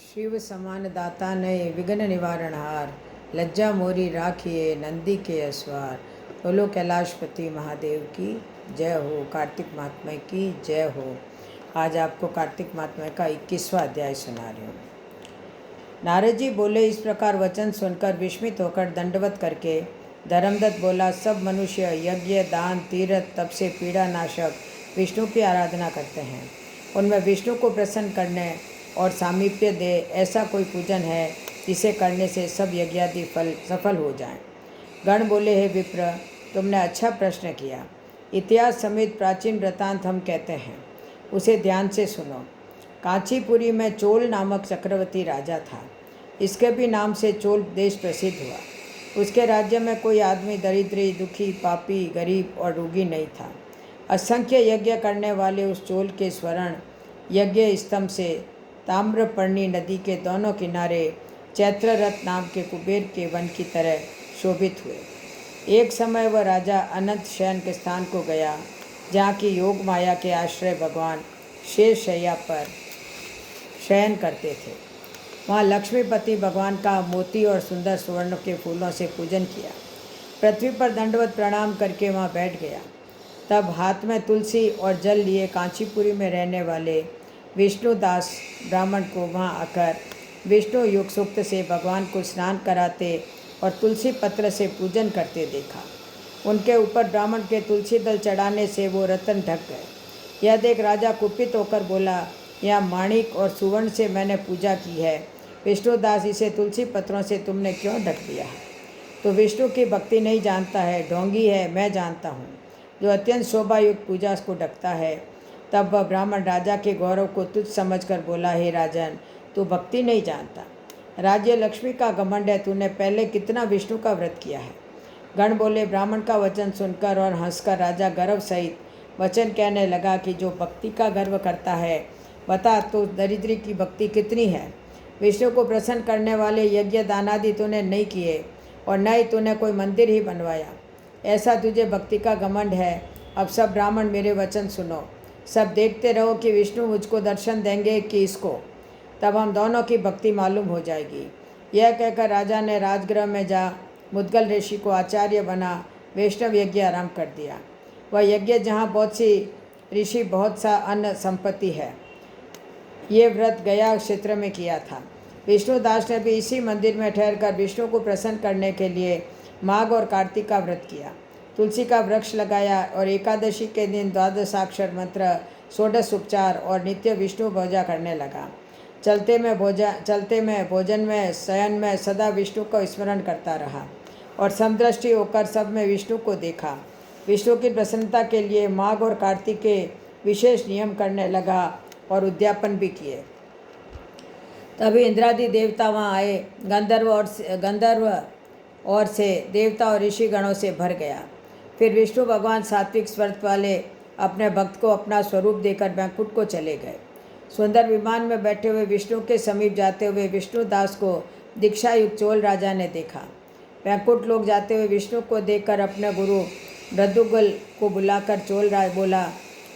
शिव समान दाता नये विघ्न निवारण हार, लज्जा मोरी राखिए नंदी के अस्वार। बोलो कैलाशपति महादेव की जय हो, कार्तिक महात्म्य की जय हो। आज आपको कार्तिक महात्म्य का 21वां अध्याय सुना रही हूँ। नारद जी बोले, इस प्रकार वचन सुनकर विस्मित होकर दंडवत करके धर्मदत्त बोला, सब मनुष्य यज्ञ, दान, तीर्थ, तप से पीड़ा नाशक विष्णु की आराधना करते हैं। उनमें विष्णु को प्रसन्न करने और सामीप्य दे ऐसा कोई पूजन है जिसे करने से सब यज्ञादि फल सफल हो जाएं। गण बोले, हे विप्र, तुमने अच्छा प्रश्न किया। इतिहास समेत प्राचीन वृतांत हम कहते हैं, उसे ध्यान से सुनो। कांचीपुरी में चोल नामक चक्रवर्ती राजा था। इसके भी नाम से चोल देश प्रसिद्ध हुआ। उसके राज्य में कोई आदमी दरिद्री, दुखी, पापी, गरीब और रोगी नहीं था। असंख्य यज्ञ करने वाले उस चोल के स्वर्ण यज्ञ स्तंभ से ताम्रपर्णी नदी के दोनों किनारे चैत्ररथ नाम के कुबेर के वन की तरह शोभित हुए। एक समय वह राजा अनंत शयन के स्थान को गया, जहाँ की योग माया के आश्रय भगवान शेष शैया पर शयन करते थे। वहाँ लक्ष्मीपति भगवान का मोती और सुंदर सुवर्ण के फूलों से पूजन किया। पृथ्वी पर दंडवत प्रणाम करके वहाँ बैठ गया। तब हाथ में तुलसी और जल लिए कांचीपुरी में रहने वाले विष्णुदास ब्राह्मण को वहाँ आकर विष्णु योग सूक्त से भगवान को स्नान कराते और तुलसी पत्र से पूजन करते देखा। उनके ऊपर ब्राह्मण के तुलसी दल चढ़ाने से वो रतन ढक गए। यह देख राजा कुपित होकर बोला, यह माणिक और सुवर्ण से मैंने पूजा की है, विष्णुदास इसे तुलसी पत्रों से तुमने क्यों ढक दिया है? तो विष्णु की भक्ति नहीं जानता है, ढोंगी है, मैं जानता हूँ, जो अत्यंत शोभायुक्त पूजा को ढकता है। तब वह ब्राह्मण राजा के गौरव को तुच्छ समझकर बोला, हे राजन, तू भक्ति नहीं जानता, राज्य लक्ष्मी का घमंड है, तूने पहले कितना विष्णु का व्रत किया है। गण बोले, ब्राह्मण का वचन सुनकर और हंसकर राजा गर्व सहित वचन कहने लगा कि जो भक्ति का गर्व करता है, बता तो दरिद्री की भक्ति कितनी है। विष्णु को प्रसन्न करने वाले यज्ञ दानादि तूने नहीं किए और न ही तूने कोई मंदिर ही बनवाया, ऐसा तुझे भक्ति का घमंड है। अब सब ब्राह्मण मेरे वचन सुनो, सब देखते रहो कि विष्णु मुझको दर्शन देंगे कि इसको, तब हम दोनों की भक्ति मालूम हो जाएगी। यह कहकर राजा ने राजगृह में जा मुद्गल ऋषि को आचार्य बना वैष्णव यज्ञ आरंभ कर दिया। वह यज्ञ जहाँ बहुत सी ऋषि बहुत सा अन्न संपत्ति है, ये व्रत गया क्षेत्र में किया था। विष्णुदास ने भी इसी मंदिर में ठहरकर विष्णु को प्रसन्न करने के लिए माघ और कार्तिक का व्रत किया। तुलसी का वृक्ष लगाया और एकादशी के दिन 12 मंत्र, 16 उपचार और नित्य विष्णु पूजा करने लगा। चलते में भोजन में शयन में सदा विष्णु का स्मरण करता रहा और समदृष्टि होकर सब में विष्णु को देखा। विष्णु की प्रसन्नता के लिए माघ और कार्तिक के विशेष नियम करने लगा और उद्यापन भी किए। तभी इंद्रादि देवता वहाँ आए। गंधर्व और से देवता और ऋषि गणों से भर गया। फिर विष्णु भगवान सात्विक स्वर्ग वाले अपने भक्त को अपना स्वरूप देकर बैकुंठ को चले गए। सुंदर विमान में बैठे हुए विष्णु के समीप जाते हुए विष्णुदास को दीक्षायुक्त चोल राजा ने देखा। बैकुंठ लोग जाते हुए विष्णु को देखकर अपने गुरु मृदुगल को बुलाकर चोल राज बोला,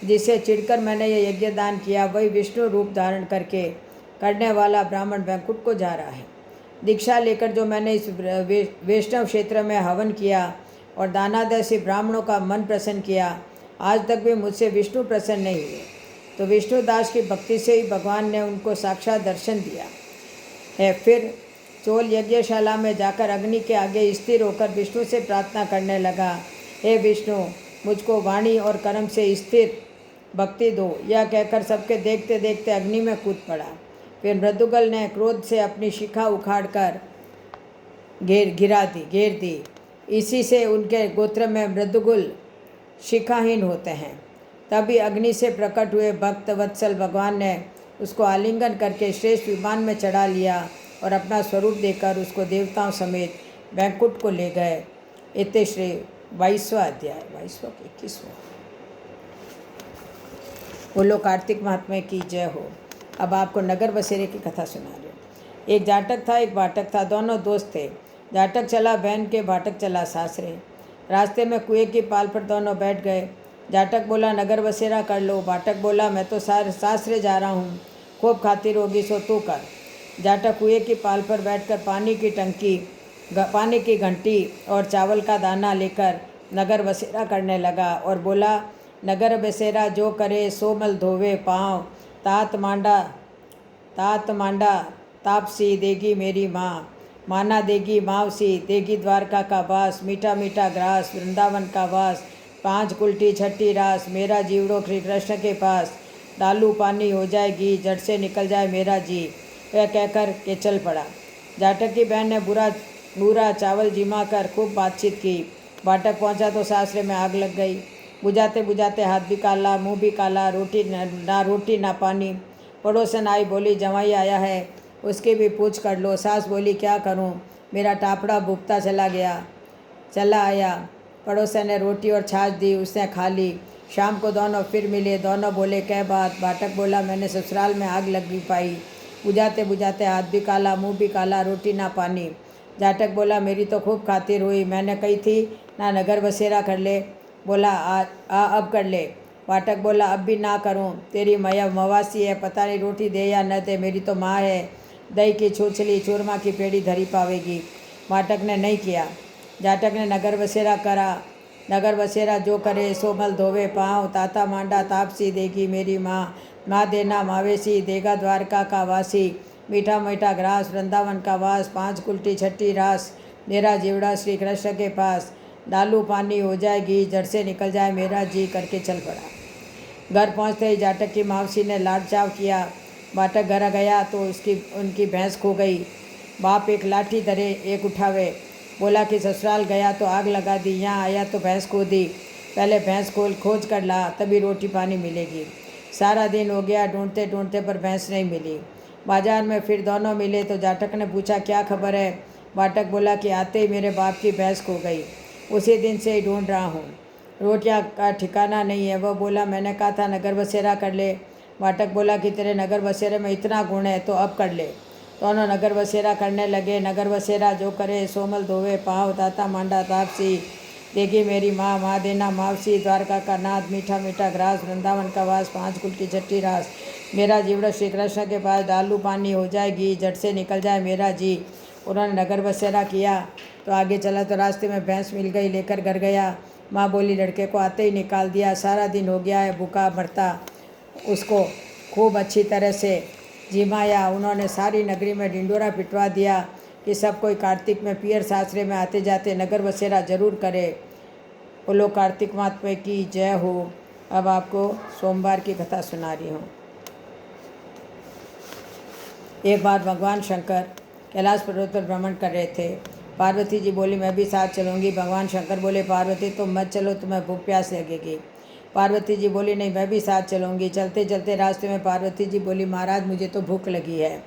जिसे चिढ़कर मैंने यह यज्ञ दान किया, वही विष्णु रूप धारण करने वाला ब्राह्मण बैकुंठ को जा रहा है। दीक्षा लेकर जो मैंने इस वैष्णव क्षेत्र में हवन किया और दानादय से ब्राह्मणों का मन प्रसन्न किया, आज तक भी मुझसे विष्णु प्रसन्न नहीं हुए। तो विष्णुदास की भक्ति से ही भगवान ने उनको साक्षात दर्शन दिया है। फिर चोल यज्ञशाला में जाकर अग्नि के आगे स्थिर होकर विष्णु से प्रार्थना करने लगा, हे विष्णु, मुझको वाणी और कर्म से स्थिर भक्ति दो। यह कहकर सबके देखते देखते अग्नि में कूद पड़ा। फिर मृदुगल ने क्रोध से अपनी शिखा उखाड़कर घेर दी। इसी से उनके गोत्र में मृदुगुल शिखाहीन होते हैं। तभी अग्नि से प्रकट हुए भक्त वत्सल भगवान ने उसको आलिंगन करके श्रेष्ठ विमान में चढ़ा लिया और अपना स्वरूप देकर उसको देवताओं समेत बैकुंठ को ले गए। इतने श्री 22वां अध्याय 21वां। बोलो कार्तिक महात्म्य की जय हो। अब आपको नगर बसेरे की कथा सुना रही हूँ। एक जाटक था, एक भाटक था, दोनों दोस्त थे। जाटक चला बहन के, भाटक चला सासरे। रास्ते में कुएं की पाल पर दोनों बैठ गए। जाटक बोला, नगर बसेरा कर लो। भाटक बोला, मैं तो सासरे जा रहा हूँ, खूब खातिर होगी सो तू कर। जाटक कुएं की पाल पर बैठकर पानी की घंटी और चावल का दाना लेकर नगर बसेरा करने लगा और बोला, नगर बसेरा जो करे सो मल धोवे पाँव, तात मांडा तापसी देगी मेरी माँ, माना देगी मावसी, देगी द्वारका का वास, मीठा मीठा ग्रास वृंदावन का वास, 5 कुल्टी छठी रास, मेरा जीवड़ो श्री कृष्ण के पास, डालू पानी हो जाएगी जड़ से निकल जाए मेरा जी। वह कहकर के चल पड़ा। जाटक की बहन ने बूरा चावल जिमा कर खूब बातचीत की। बाटक पहुंचा तो सासरे में आग लग गई। बुझाते बुझाते हाथ भी काला, मुंह भी काला, रोटी ना पानी। पड़ोसन आई, बोली जवाई आया है, उसकी भी पूछ कर लो। सास बोली क्या करूं, मेरा टापड़ा भुगता चला आया। पड़ोसन ने रोटी और छाछ दी, उसने खा ली। शाम को दोनों फिर मिले। दोनों बोले क्या बात। बाटक बोला मैंने ससुराल में आग लगी पाई। बुझाते बुझाते हाथ भी काला, मुंह भी काला, रोटी ना पानी। जाटक बोला मेरी तो खूब खातिर हुई, मैंने कही थी ना नगर बसेरा कर ले। बोला आ अब कर ले। बाटक बोला अब भी ना करूं, तेरी मवासी है, पता नहीं रोटी दे या न दे, मेरी तो माँ है, दही की छूछली चूरमा की पेड़ी धरी पावेगी। बाटक ने नहीं किया। जाटक ने नगर बसेरा करा। नगर बसेरा जो करे सो मल धोवे पाँव, ताता मांडा तापसी देगी मेरी माँ, माँ देना मावेसी, देगा द्वारका का वासी, मीठा मीठा ग्रास वृंदावन का वास, 5 कुल्टी छठी रास, मेरा जीवड़ा श्री कृष्ण के पास, डालू पानी हो जाएगी जड़ से निकल जाए मेरा जी करके चल पड़ा। घर पहुँचते ही जाटक की मावसी ने लाड चाव किया। बाटक घर गया तो उनकी भैंस खो गई। बाप एक लाठी धरे एक उठावे, बोला कि ससुराल गया तो आग लगा दी, यहाँ आया तो भैंस खो दी, पहले भैंस खोज कर ला तभी रोटी पानी मिलेगी। सारा दिन हो गया ढूंढते ढूंढते पर भैंस नहीं मिली। बाजार में फिर दोनों मिले तो जाटक ने पूछा क्या खबर है। बाटक बोला कि आते ही मेरे बाप की भैंस खो गई, उसी दिन से ही ढूंढ रहा हूँ, रोटियाँ का ठिकाना नहीं है। वह बोला मैंने कहा था नगर बसेरा कर ले। बाटक बोला कि तेरे नगर बसेरे में इतना गुण है तो अब कर ले। दोनों नगर बसेरा करने लगे। नगर बसेरा जो करे सोमल धोवे पाँव, ताता मांडा तापसी देगी मेरी माँ, माँ देना मावसी, द्वारका का नाथ, मीठा मीठा ग्रास वृंदावन का वास, 5 कुल्टी छठी रास, मेरा जीवड़ा श्री कृष्ण के पास, डालू पानी हो जाएगी जड़ से निकल जाए मेरा जी। उन्होंने नगर बसेरा किया तो आगे चला तो रास्ते में भैंस मिल गई, लेकर घर गया। माँ बोली लड़के को आते ही निकाल दिया, सारा दिन हो गया है भूखा मरता। उसको खूब अच्छी तरह से जिमाया। उन्होंने सारी नगरी में ढिंडोरा पिटवा दिया कि सब कोई कार्तिक में पियर सासरे में आते जाते नगर बसेरा जरूर करे। बोलो कार्तिक महात्मा की जय हो। अब आपको सोमवार की कथा सुना रही हूँ। एक बार भगवान शंकर कैलाश पर्वत पर भ्रमण कर रहे थे। पार्वती जी बोली मैं भी साथ चलूँगी। भगवान शंकर बोले पार्वती तुम मत चलो, तुम्हें भूख प्यास लगेगी। पार्वती जी बोली नहीं मैं भी साथ चलूँगी। चलते चलते रास्ते में पार्वती जी बोली महाराज मुझे तो भूख लगी है,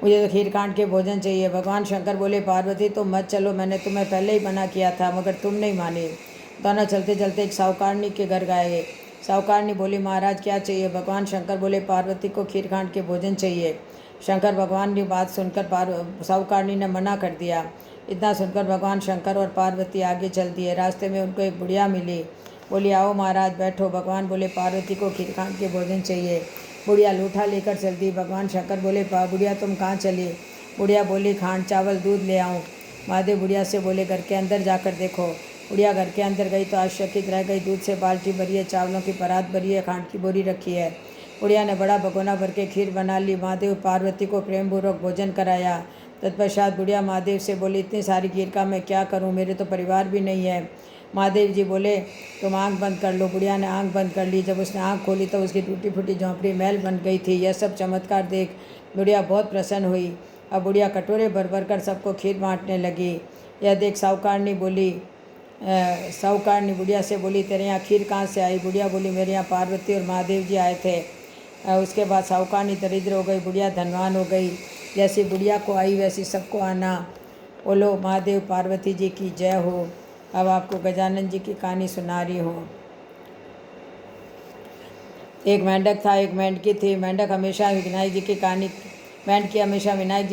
मुझे तो खीर कांड के भोजन चाहिए। भगवान शंकर बोले पार्वती तुम मत चलो, मैंने तुम्हें पहले ही मना किया था मगर तुम नहीं मानी। दोनों चलते चलते एक साहूकारनी के घर गए। साहूकारनी बोली महाराज क्या चाहिए। भगवान शंकर बोले पार्वती को खीर कांड के भोजन चाहिए। शंकर भगवान की बात सुनकर साहूकारनी ने मना कर दिया। इतना सुनकर भगवान शंकर और पार्वती आगे चल दिए। रास्ते में उनको एक बुढ़िया मिली, बोली आओ महाराज बैठो। भगवान बोले पार्वती को खीर कांड के भोजन चाहिए। बुढ़िया लूठा लेकर चल दी। भगवान शंकर बोले बुढ़िया तुम कहाँ चली। बुढ़िया बोली खांड चावल दूध ले आऊँ। महादेव बुढ़िया से बोले घर के अंदर जाकर देखो। बुढ़िया घर के अंदर गई तो आश्चर्यचकित रह गई। दूध से बाल्टी भरी है, चावलों की परात भरी है, खांड की बोरी रखी है। बुढ़िया ने बड़ा भगोना भर के खीर बना ली। महादेव पार्वती को प्रेमपूर्वक भोजन कराया। तत्पश्चात बुढ़िया महादेव से बोली इतनी सारी खीर का मैं क्या करूं, मेरे तो परिवार भी नहीं है। महादेव जी बोले तुम आंख बंद कर लो। बुढ़िया ने आंख बंद कर ली। जब उसने आंख खोली तो उसकी टूटी फूटी झोंपड़ी महल बन गई थी। यह सब चमत्कार देख बुढ़िया बहुत प्रसन्न हुई। अब बुढ़िया कटोरे भर भर कर सबको खीर बांटने लगी। यह देख साहूकारनी बुढ़िया से बोली तेरे यहाँ खीर कहाँ से आई। बुढ़िया बोली मेरे यहाँ पार्वती और महादेव जी आए थे। उसके बाद साहूकारनी दरिद्र हो गई, बुढ़िया धनवान हो गई। जैसी बुढ़िया को आई वैसी सबको आना। बोलो महादेव पार्वती जी की जय हो। अब आपको गजानन जी की कहानी सुना रही हूँ। एक मेंढक था, एक मेंढकी थी। मेंढकी हमेशा विनायक जी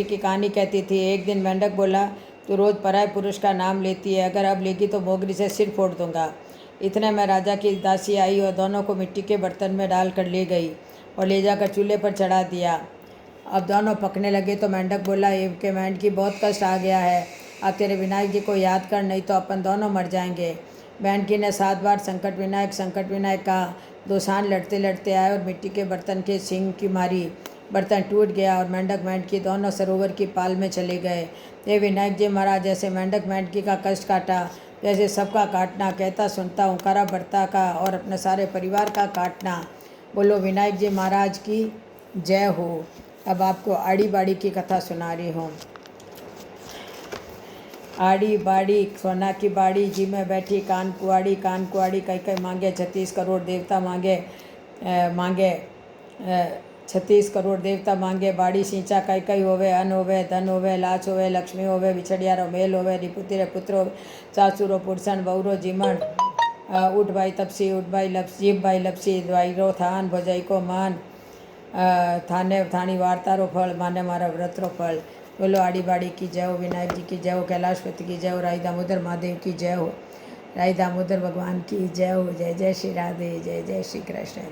की कहानी कहती थी। एक दिन मेंढक बोला तू रोज़ पराये पुरुष का नाम लेती है, अगर अब लेगी तो मोगरी से सिर फोड़ दूंगा। इतने में राजा की दासी आई और दोनों को मिट्टी के बर्तन में डाल कर ले गई और ले जाकर चूल्हे पर चढ़ा दिया। अब दोनों पकने लगे तो मेंढक बोला ये के मेंढकी बहुत कष्ट आ गया है, अब तेरे विनायक जी को याद कर, नहीं तो अपन दोनों मर जाएंगे। मेंढकी ने 7 बार संकट विनायक कहा। 2 सांड लड़ते लड़ते आए और मिट्टी के बर्तन के सींग की मारी, बर्तन टूट गया और मेंढक मेंढकी दोनों सरोवर की पाल में चले गए। हे विनायक जी महाराज, जैसे मेंढक मेंढकी का कष्ट काटा, जैसे सबका काटना, कहता सुनता ओंकारा भरता का और अपने सारे परिवार का काटना। बोलो विनायक जी महाराज की जय हो। अब आपको आड़ी बाड़ी की कथा सुना रही हूँ। आड़ी बाड़ी सोना की बाड़ी, जी में बैठी कान कुआड़ी कई कई मांगे 36 करोड़ देवता मांगे 36 करोड़ देवता मांगे। बाड़ी सींचा कई कई होवे, अन्न होवे, धन होवे, लाच होवे, लक्ष्मी होवे, बिछड़ियारो मेल होवे, रिपुतिरे पुत्र होवे, सासुरो पुरसन बहुरो जीमण, उठ भाई तपसी उठ भाई जीभ भाई लपसी, द्वाईरो थान भोजाई को मान, थाने थानी वार्तारो फल, माने मारा व्रतरो फल। बोलो आड़ी बाड़ी की जय हो, विनायक जी की जय हो, कैलाशपति की जय हो, राई दामोदर महादेव की जय हो, राई दामोदर भगवान की जय हो। जय जय श्री राधे, जय जय श्री कृष्ण।